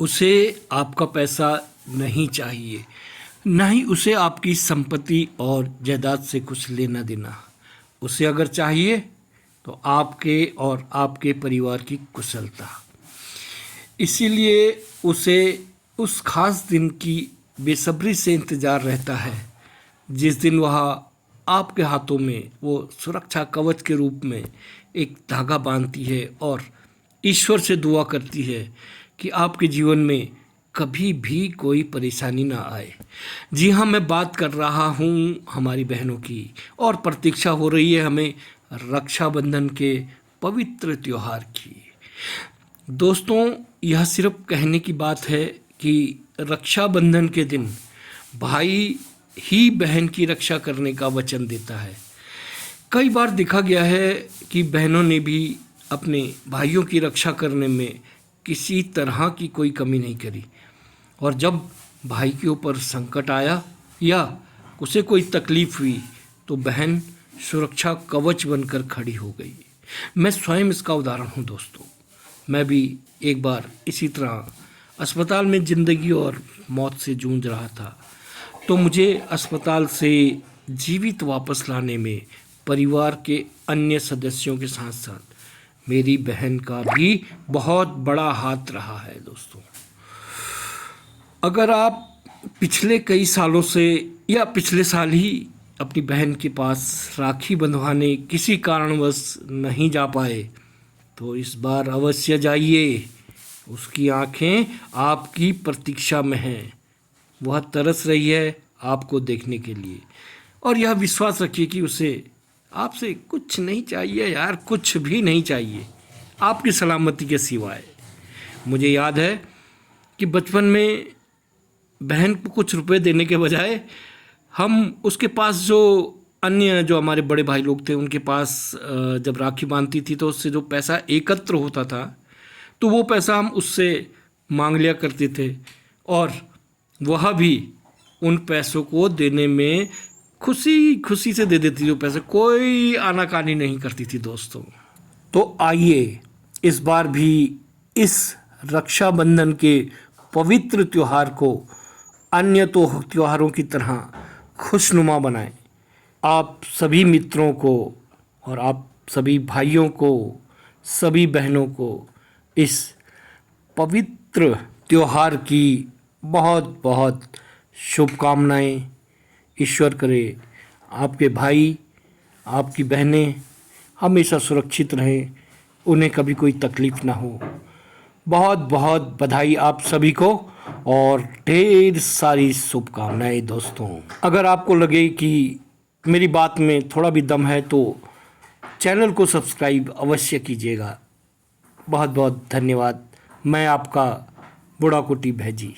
उसे आपका पैसा नहीं चाहिए, ना ही उसे आपकी संपत्ति और जायदाद से कुछ लेना देना। उसे अगर चाहिए तो आपके और आपके परिवार की कुशलता। इसीलिए उसे उस खास दिन की बेसब्री से इंतज़ार रहता है जिस दिन वह आपके हाथों में वो सुरक्षा कवच के रूप में एक धागा बांधती है और ईश्वर से दुआ करती है कि आपके जीवन में कभी भी कोई परेशानी ना आए। जी हाँ, मैं बात कर रहा हूँ हमारी बहनों की, और प्रतीक्षा हो रही है हमें रक्षाबंधन के पवित्र त्योहार की। दोस्तों, यह सिर्फ कहने की बात है कि रक्षाबंधन के दिन भाई ही बहन की रक्षा करने का वचन देता है। कई बार देखा गया है कि बहनों ने भी अपने भाइयों की रक्षा करने में किसी तरह की कोई कमी नहीं करी, और जब भाई के ऊपर संकट आया या उसे कोई तकलीफ हुई तो बहन सुरक्षा कवच बनकर खड़ी हो गई। मैं स्वयं इसका उदाहरण हूँ दोस्तों। मैं भी एक बार इसी तरह अस्पताल में ज़िंदगी और मौत से जूझ रहा था, तो मुझे अस्पताल से जीवित वापस लाने में परिवार के अन्य सदस्यों के साथ साथ मेरी बहन का भी बहुत बड़ा हाथ रहा है दोस्तों। अगर आप पिछले कई सालों से या पिछले साल ही अपनी बहन के पास राखी बंधवाने किसी कारणवश नहीं जा पाए तो इस बार अवश्य जाइए। उसकी आंखें आपकी प्रतीक्षा में हैं, वह तरस रही है आपको देखने के लिए, और यह विश्वास रखिए कि उसे आपसे कुछ नहीं चाहिए यार, कुछ भी नहीं चाहिए आपकी सलामती के सिवाय। मुझे याद है कि बचपन में बहन को कुछ रुपए देने के बजाय हम उसके पास जो हमारे बड़े भाई लोग थे उनके पास जब राखी बांधती थी तो उससे जो पैसा एकत्र होता था तो वो पैसा हम उससे मांग लिया करते थे, और वह भी उन पैसों को देने में खुशी खुशी से दे देती थी। वो पैसे कोई आनाकानी नहीं करती थी दोस्तों। तो आइए इस बार भी इस रक्षाबंधन के पवित्र त्यौहार को अन्य तो त्योहारों की तरह खुशनुमा बनाएं। आप सभी मित्रों को और आप सभी भाइयों को, सभी बहनों को इस पवित्र त्योहार की बहुत बहुत शुभकामनाएं। ईश्वर करे आपके भाई, आपकी बहनें हमेशा सुरक्षित रहें, उन्हें कभी कोई तकलीफ़ ना हो। बहुत बहुत बधाई आप सभी को और ढेर सारी शुभकामनाएं दोस्तों। अगर आपको लगे कि मेरी बात में थोड़ा भी दम है तो चैनल को सब्सक्राइब अवश्य कीजिएगा। बहुत बहुत धन्यवाद। मैं आपका बुढ़ाकुटी भैजी।